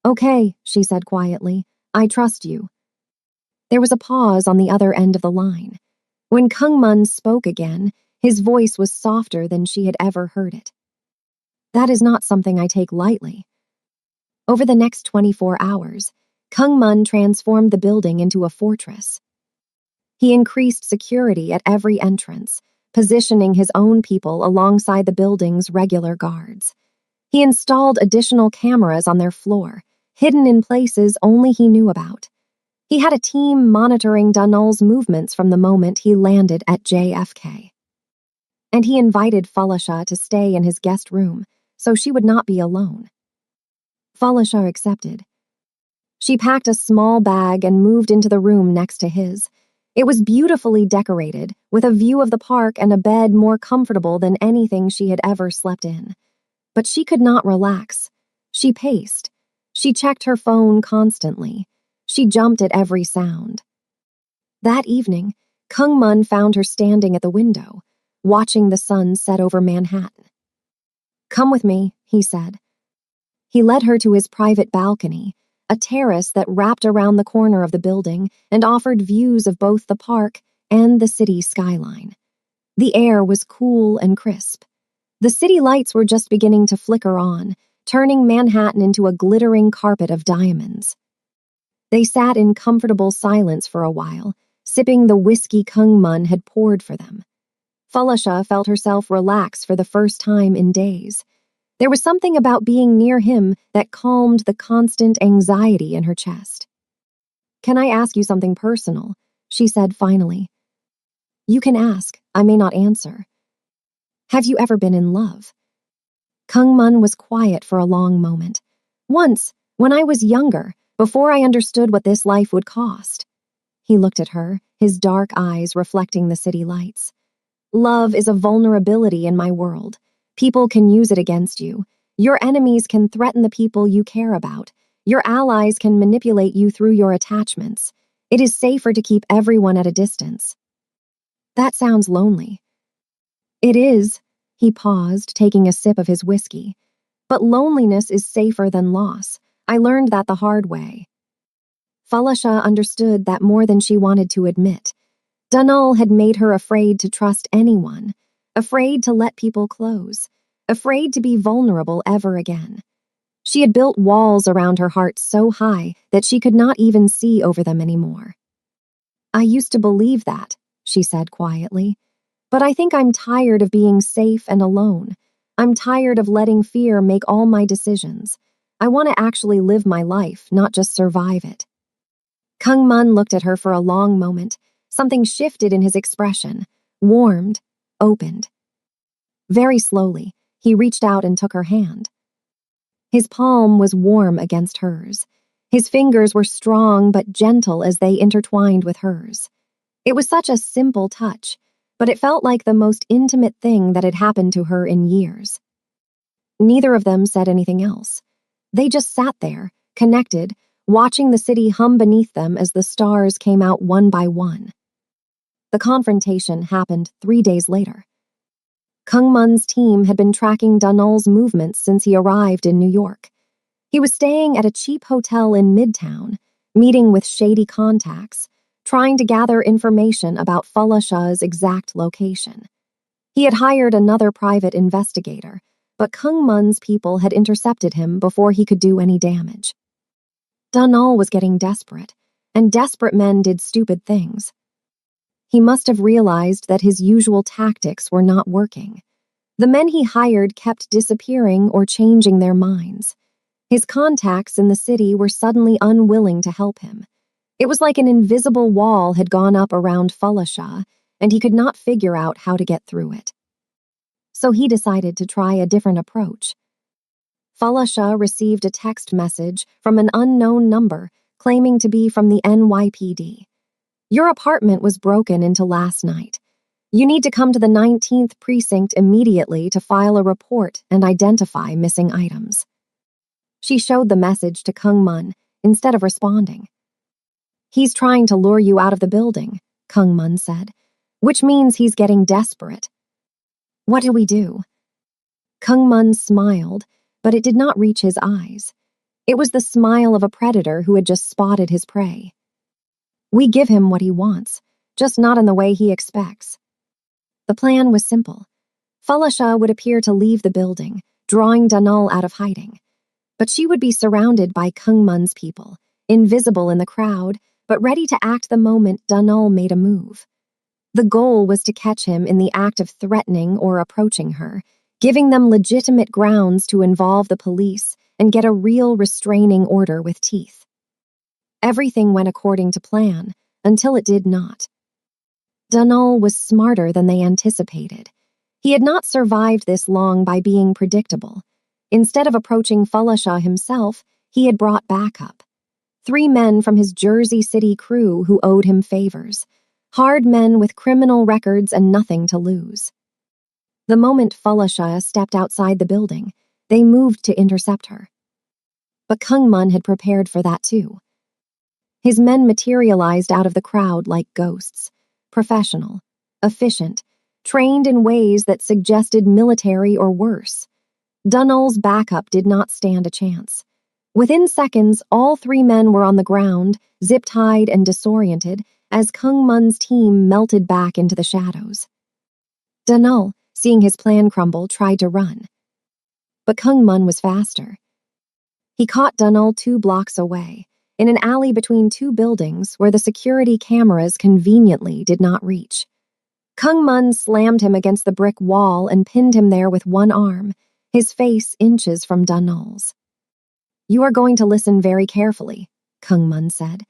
[SPEAKER 1] Okay, she said quietly, I trust you. There was a pause on the other end of the line. When Kung Mun spoke again, his voice was softer than she had ever heard it. That is not something I take lightly. Over the next 24 hours, Kung Mun transformed the building into a fortress. He increased security at every entrance, positioning his own people alongside the building's regular guards. He installed additional cameras on their floor, hidden in places only he knew about. He had a team monitoring Dunall's movements from the moment he landed at JFK. And he invited Falashah to stay in his guest room, so she would not be alone. Falashah accepted. She packed a small bag and moved into the room next to his. It was beautifully decorated, with a view of the park and a bed more comfortable than anything she had ever slept in. But she could not relax. She paced. She checked her phone constantly. She jumped at every sound. That evening, Kung Mun found her standing at the window, watching the sun set over Manhattan. Come with me, he said. He led her to his private balcony, a terrace that wrapped around the corner of the building and offered views of both the park and the city skyline. The air was cool and crisp. The city lights were just beginning to flicker on, turning Manhattan into a glittering carpet of diamonds. They sat in comfortable silence for a while, sipping the whiskey Kung Mun had poured for them. Falashah felt herself relax for the first time in days. There was something about being near him that calmed the constant anxiety in her chest. Can I ask you something personal? She said finally. You can ask, I may not answer. Have you ever been in love? Kung Mun was quiet for a long moment. Once, when I was younger, before I understood what this life would cost. He looked at her, his dark eyes reflecting the city lights. Love is a vulnerability in my world. People can use it against you. Your enemies can threaten the people you care about. Your allies can manipulate you through your attachments. It is safer to keep everyone at a distance. That sounds lonely. It is. He paused, taking a sip of his whiskey. But loneliness is safer than loss. I learned that the hard way. Falashah understood that more than she wanted to admit. Dunall had made her afraid to trust anyone, afraid to let people close, afraid to be vulnerable ever again. She had built walls around her heart so high that she could not even see over them anymore. "I used to believe that," she said quietly. "But I think I'm tired of being safe and alone. I'm tired of letting fear make all my decisions. I want to actually live my life, not just survive it." Kung Mun looked at her for a long moment. Something shifted in his expression, warmed, opened. Very slowly, he reached out and took her hand. His palm was warm against hers. His fingers were strong but gentle as they intertwined with hers. It was such a simple touch, but it felt like the most intimate thing that had happened to her in years. Neither of them said anything else. They just sat there, connected, watching the city hum beneath them as the stars came out one by one. The confrontation happened 3 days later. Kung Mun's team had been tracking Dunol's movements since he arrived in New York. He was staying at a cheap hotel in Midtown, meeting with shady contacts, trying to gather information about Fulla Shah's exact location. He had hired another private investigator, but Kung Mun's people had intercepted him before he could do any damage. Dunol was getting desperate, and desperate men did stupid things. He must have realized that his usual tactics were not working. The men he hired kept disappearing or changing their minds. His contacts in the city were suddenly unwilling to help him. It was like an invisible wall had gone up around Fulla Shah, and he could not figure out how to get through it. So he decided to try a different approach. Fulla Shah received a text message from an unknown number claiming to be from the NYPD. "Your apartment was broken into last night. You need to come to the 19th precinct immediately to file a report and identify missing items." She showed the message to Kung Mun instead of responding. "He's trying to lure you out of the building," Kung Mun said, "which means he's getting desperate." "What do we do?" Kung Mun smiled, but it did not reach his eyes. It was the smile of a predator who had just spotted his prey. "We give him what he wants, just not in the way he expects." The plan was simple. Fulla Shah would appear to leave the building, drawing Dunol out of hiding. But she would be surrounded by Kung Mun's people, invisible in the crowd, but ready to act the moment Dunol made a move. The goal was to catch him in the act of threatening or approaching her, giving them legitimate grounds to involve the police and get a real restraining order with teeth. Everything went according to plan, until it did not. Dunol was smarter than they anticipated. He had not survived this long by being predictable. Instead of approaching Fulla Shah himself, he had brought backup. 3 men from his Jersey City crew who owed him favors. Hard men with criminal records and nothing to lose. The moment Fulla Shah stepped outside the building, they moved to intercept her. But Kung Mun had prepared for that too. His men materialized out of the crowd like ghosts, professional, efficient, trained in ways that suggested military or worse. Dunol's backup did not stand a chance. Within seconds, all 3 men were on the ground, zip-tied and disoriented, as Kung Mun's team melted back into the shadows. Dunol, seeing his plan crumble, tried to run. But Kung Mun was faster. He caught Dunol 2 blocks away, in an alley between 2 buildings where the security cameras conveniently did not reach. Kung Mun slammed him against the brick wall and pinned him there with one arm, his face inches from Dunol's. "You are going to listen very carefully," Kung Mun said.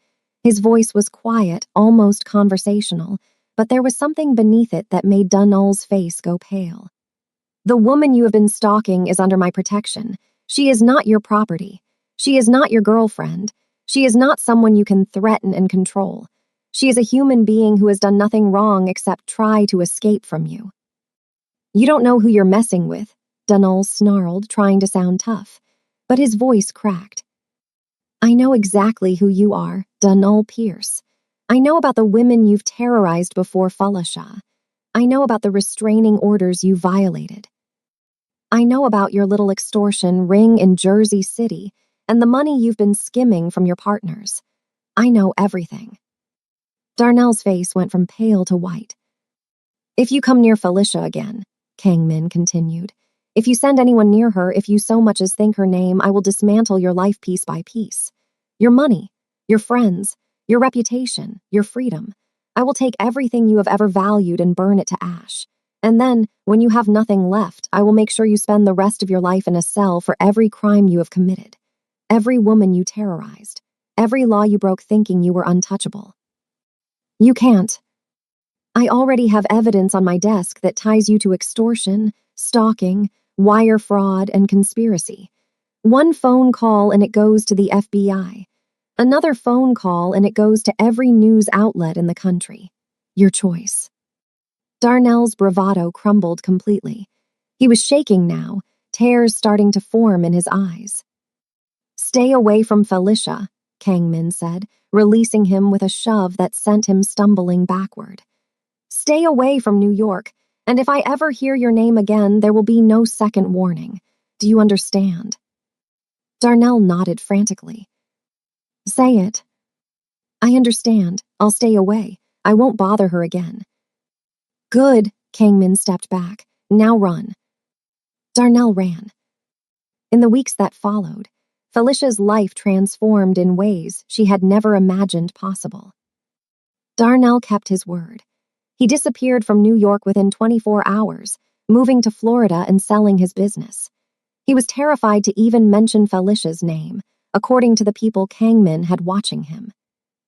[SPEAKER 1] His voice was quiet, almost conversational, but there was something beneath it that made Dunol's face go pale. "The woman you have been stalking is under my protection. She is not your property. She is not your girlfriend. She is not someone you can threaten and control. She is a human being who has done nothing wrong except try to escape from you." "You don't know who you're messing with," Dunol snarled, trying to sound tough, but his voice cracked. "I know exactly who you are, Dunol Pierce. I know about the women you've terrorized before Fulla Shah. I know about the restraining orders you violated. I know about your little extortion ring in Jersey City and the money you've been skimming from your partners. I know everything." Darnell's face went from pale to white. "If you come near Felicia again," Kang Min continued, If you send anyone near her, if you so much as think her name, I will dismantle your life piece by piece. Your money, your friends, your reputation, your freedom. I will take everything you have ever valued and burn it to ash. And then, when you have nothing left, I will make sure you spend the rest of your life in a cell for every crime you have committed, every woman you terrorized, every law you broke thinking you were untouchable. You can't. I already have evidence on my desk that ties you to extortion, stalking, wire fraud, and conspiracy. One phone call and it goes to the FBI. Another phone call and it goes to every news outlet in the country. Your choice. Darnell's bravado crumbled completely. He was shaking now, tears starting to form in his eyes. Stay away from Felicia, Kangmin said, releasing him with a shove that sent him stumbling backward. Stay away from New York, and if I ever hear your name again, there will be no second warning. Do you understand? Darnell nodded frantically. Say it. I understand. I'll stay away. I won't bother her again. Good, Kangmin stepped back. Now run. Darnell ran. In the weeks that followed, Felicia's life transformed in ways she had never imagined possible. Darnell kept his word. He disappeared from New York within 24 hours, moving to Florida and selling his business. He was terrified to even mention Felicia's name, according to the people Kangmin had watching him.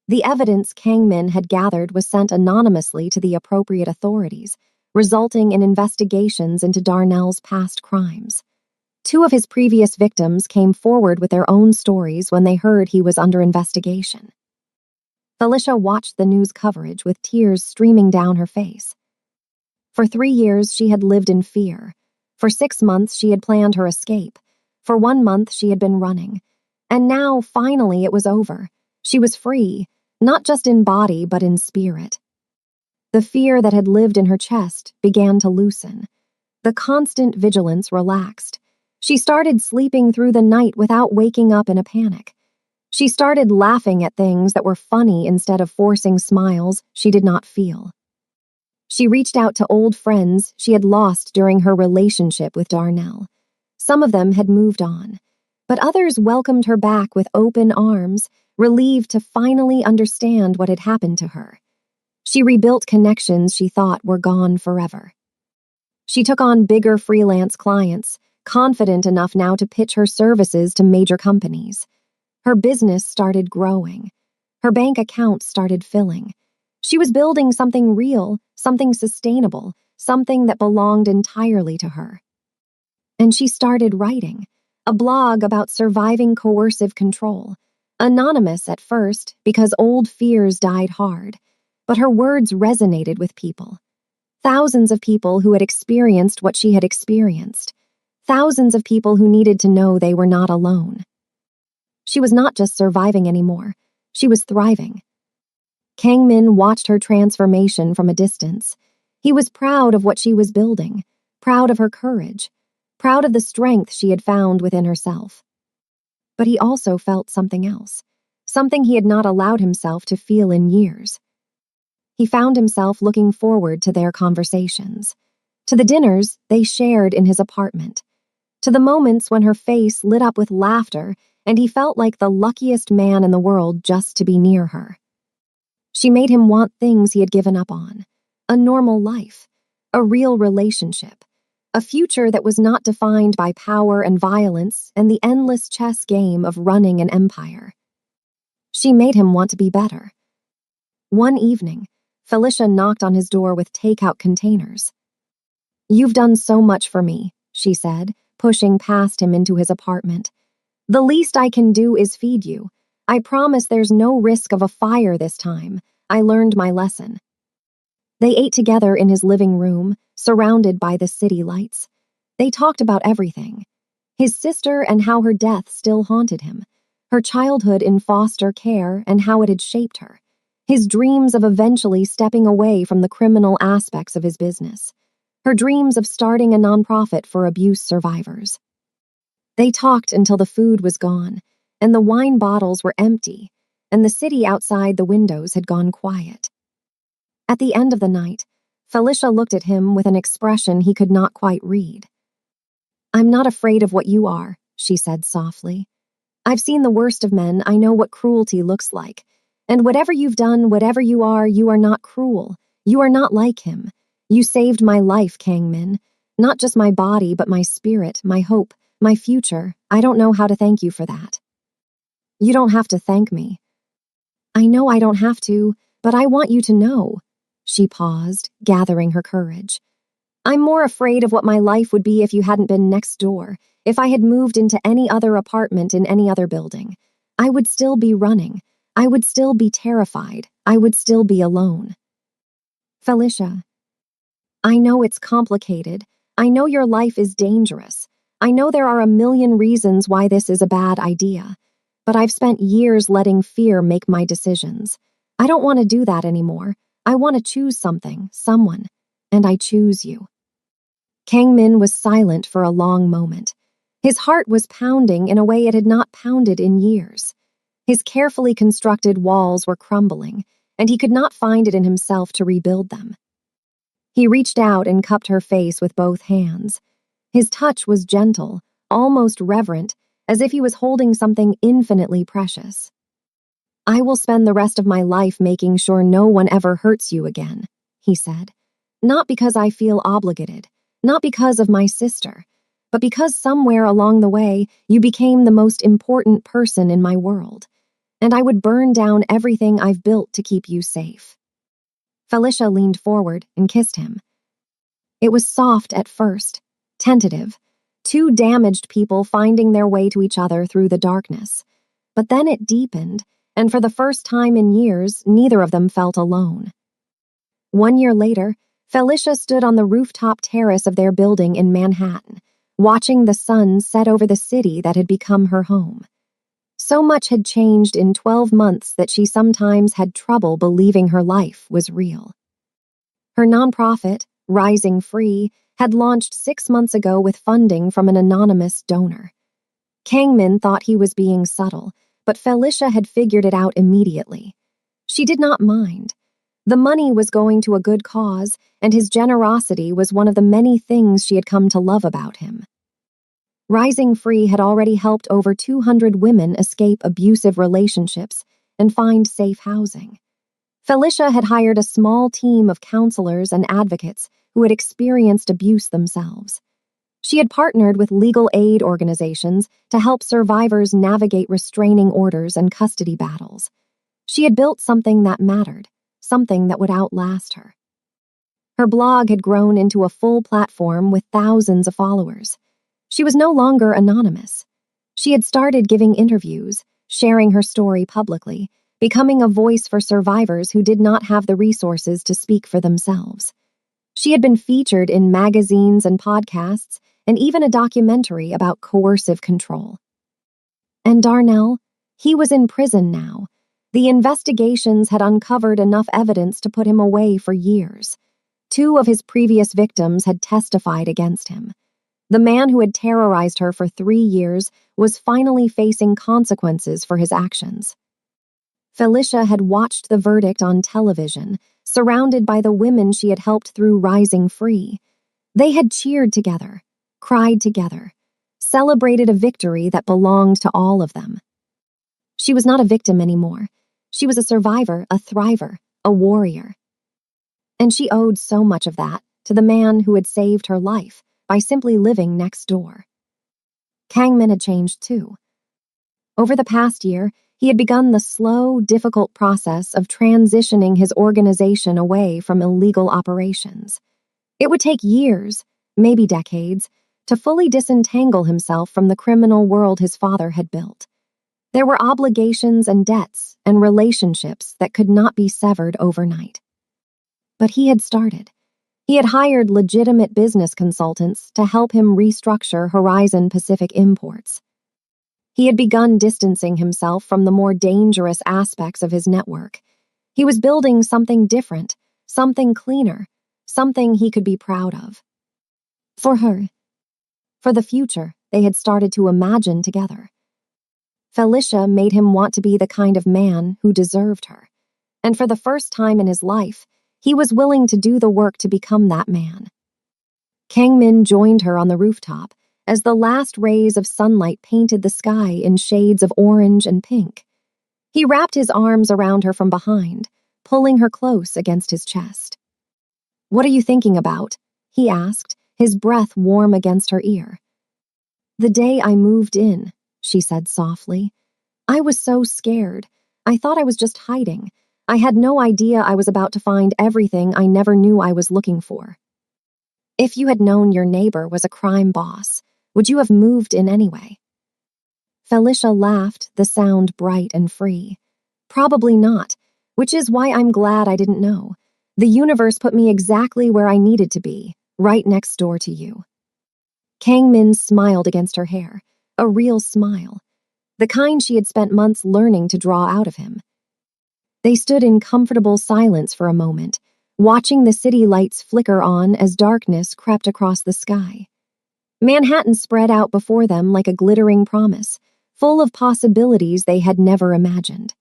[SPEAKER 1] The evidence Kangmin had gathered was sent anonymously to the appropriate authorities, resulting in investigations into Darnell's past crimes. 2 of his previous victims came forward with their own stories when they heard he was under investigation. Felicia watched the news coverage with tears streaming down her face. For 3 years, she had lived in fear. For 6 months, she had planned her escape. For 1 month, she had been running. And now, finally, it was over. She was free, not just in body, but in spirit. The fear that had lived in her chest began to loosen. The constant vigilance relaxed. She started sleeping through the night without waking up in a panic. She started laughing at things that were funny instead of forcing smiles she did not feel. She reached out to old friends she had lost during her relationship with Darnell. Some of them had moved on, but others welcomed her back with open arms, relieved to finally understand what had happened to her. She rebuilt connections she thought were gone forever. She took on bigger freelance clients, confident enough now to pitch her services to major companies. Her business started growing. Her bank account started filling. She was building something real, something sustainable, something that belonged entirely to her. And she started writing, a blog about surviving coercive control. Anonymous at first, because old fears died hard, but her words resonated with people. Thousands of people who had experienced what she had experienced. Thousands of people who needed to know they were not alone. She was not just surviving anymore. She was thriving. Kangmin watched her transformation from a distance. He was proud of what she was building, proud of her courage, proud of the strength she had found within herself. But he also felt something else, something he had not allowed himself to feel in years. He found himself looking forward to their conversations, to the dinners they shared in his apartment, to the moments when her face lit up with laughter and he felt like the luckiest man in the world just to be near her. She made him want things he had given up on, a normal life, a real relationship, a future that was not defined by power and violence and the endless chess game of running an empire. She made him want to be better. One evening, Felicia knocked on his door with takeout containers. "You've done so much for me," she said, pushing past him into his apartment. "The least I can do is feed you. I promise there's no risk of a fire this time. I learned my lesson." They ate together in his living room, surrounded by the city lights. They talked about everything. His sister and how her death still haunted him. Her childhood in foster care and how it had shaped her. His dreams of eventually stepping away from the criminal aspects of his business. Her dreams of starting a nonprofit for abuse survivors. They talked until the food was gone, and the wine bottles were empty, and the city outside the windows had gone quiet. At the end of the night, Felicia looked at him with an expression he could not quite read. I'm not afraid of what you are, she said softly. I've seen the worst of men. I know what cruelty looks like. And whatever you've done, whatever you are not cruel. You are not like him. You saved my life, Kang Min. Not just my body, but my spirit, my hope, my future. I don't know how to thank you for that. You don't have to thank me. I know I don't have to, but I want you to know. She paused, gathering her courage. I'm more afraid of what my life would be if you hadn't been next door, if I had moved into any other apartment in any other building. I would still be running. I would still be terrified. I would still be alone. Felicia, I know it's complicated. I know your life is dangerous. I know there are a million reasons why this is a bad idea. But I've spent years letting fear make my decisions. I don't want to do that anymore. I want to choose something, someone. And I choose you. Kang Min was silent for a long moment. His heart was pounding in a way it had not pounded in years. His carefully constructed walls were crumbling, and he could not find it in himself to rebuild them. He reached out and cupped her face with both hands. His touch was gentle, almost reverent, as if he was holding something infinitely precious. I will spend the rest of my life making sure no one ever hurts you again, he said. Not because I feel obligated, not because of my sister, but because somewhere along the way you became the most important person in my world, and I would burn down everything I've built to keep you safe. Felicia leaned forward and kissed him. It was soft at first, tentative, two damaged people finding their way to each other through the darkness. But then it deepened, and for the first time in years, neither of them felt alone. 1 year later, Felicia stood on the rooftop terrace of their building in Manhattan, watching the sun set over the city that had become her home. So much had changed in 12 months that she sometimes had trouble believing her life was real. Her nonprofit, Rising Free, had launched 6 months ago with funding from an anonymous donor. Kang Min thought he was being subtle, but Felicia had figured it out immediately. She did not mind. The money was going to a good cause, and his generosity was one of the many things she had come to love about him. Rising Free had already helped over 200 women escape abusive relationships and find safe housing. Felicia had hired a small team of counselors and advocates who had experienced abuse themselves. She had partnered with legal aid organizations to help survivors navigate restraining orders and custody battles. She had built something that mattered, something that would outlast her. Her blog had grown into a full platform with thousands of followers. She was no longer anonymous. She had started giving interviews, sharing her story publicly, becoming a voice for survivors who did not have the resources to speak for themselves. She had been featured in magazines and podcasts, and even a documentary about coercive control. And Darnell? He was in prison now. The investigations had uncovered enough evidence to put him away for years. 2 of his previous victims had testified against him. The man who had terrorized her for 3 years was finally facing consequences for his actions. Felicia had watched the verdict on television, surrounded by the women she had helped through Rising Free. They had cheered together, cried together, celebrated a victory that belonged to all of them. She was not a victim anymore. She was a survivor, a thriver, a warrior. And she owed so much of that to the man who had saved her life by simply living next door. Kang Min had changed too. Over the past year, he had begun the slow, difficult process of transitioning his organization away from illegal operations. It would take years, maybe decades, to fully disentangle himself from the criminal world his father had built. There were obligations and debts and relationships that could not be severed overnight. But he had started. He had hired legitimate business consultants to help him restructure Horizon Pacific Imports. He had begun distancing himself from the more dangerous aspects of his network. He was building something different, something cleaner, something he could be proud of. For her. For the future they had started to imagine together. Felicia made him want to be the kind of man who deserved her. And for the first time in his life, he was willing to do the work to become that man. Kang Min joined her on the rooftop, as the last rays of sunlight painted the sky in shades of orange and pink. He wrapped his arms around her from behind, pulling her close against his chest. "What are you thinking about?" he asked, his breath warm against her ear. "The day I moved in," she said softly. "I was so scared. I thought I was just hiding. I had no idea I was about to find everything I never knew I was looking for." "If you had known your neighbor was a crime boss, would you have moved in anyway?" Felicia laughed, the sound bright and free. "Probably not, which is why I'm glad I didn't know. The universe put me exactly where I needed to be, right next door to you." Kang Min smiled against her hair, a real smile, the kind she had spent months learning to draw out of him. They stood in comfortable silence for a moment, watching the city lights flicker on as darkness crept across the sky. Manhattan spread out before them like a glittering promise, full of possibilities they had never imagined.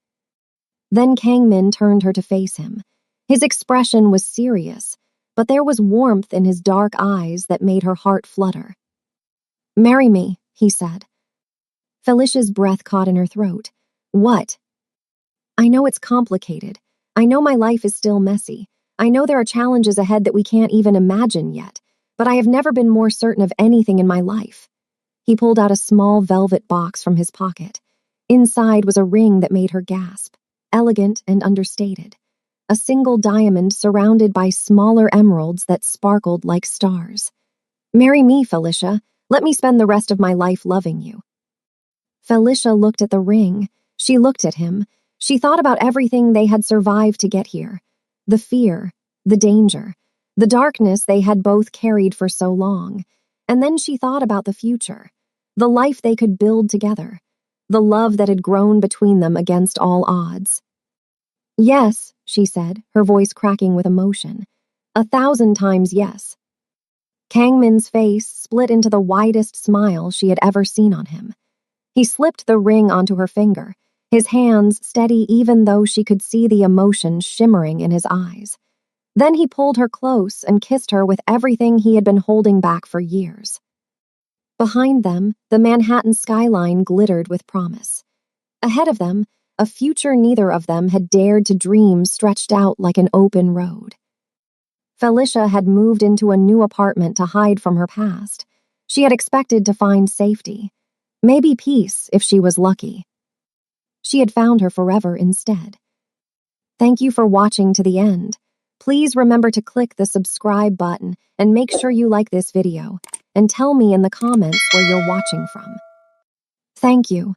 [SPEAKER 1] Then Kang Min turned her to face him. His expression was serious, but there was warmth in his dark eyes that made her heart flutter. "Marry me," he said. Felicia's breath caught in her throat. "What?" "I know it's complicated. I know my life is still messy. I know there are challenges ahead that we can't even imagine yet, but I have never been more certain of anything in my life." He pulled out a small velvet box from his pocket. Inside was a ring that made her gasp, elegant and understated. A single diamond surrounded by smaller emeralds that sparkled like stars. "Marry me, Felicia. Let me spend the rest of my life loving you." Felicia looked at the ring. She looked at him. She thought about everything they had survived to get here. The fear, the danger, the darkness they had both carried for so long. And then she thought about the future, the life they could build together, the love that had grown between them against all odds. "Yes," she said, her voice cracking with emotion. 1,000 times yes. Kang Min's face split into the widest smile she had ever seen on him. He slipped the ring onto her finger, his hands steady even though she could see the emotion shimmering in his eyes. Then he pulled her close and kissed her with everything he had been holding back for years. Behind them, the Manhattan skyline glittered with promise. Ahead of them, a future neither of them had dared to dream stretched out like an open road. Felicia had moved into a new apartment to hide from her past. She had expected to find safety, maybe peace if she was lucky. She had found her forever instead. Thank you for watching to the end. Please remember to click the subscribe button and make sure you like this video, and tell me in the comments where you're watching from. Thank you.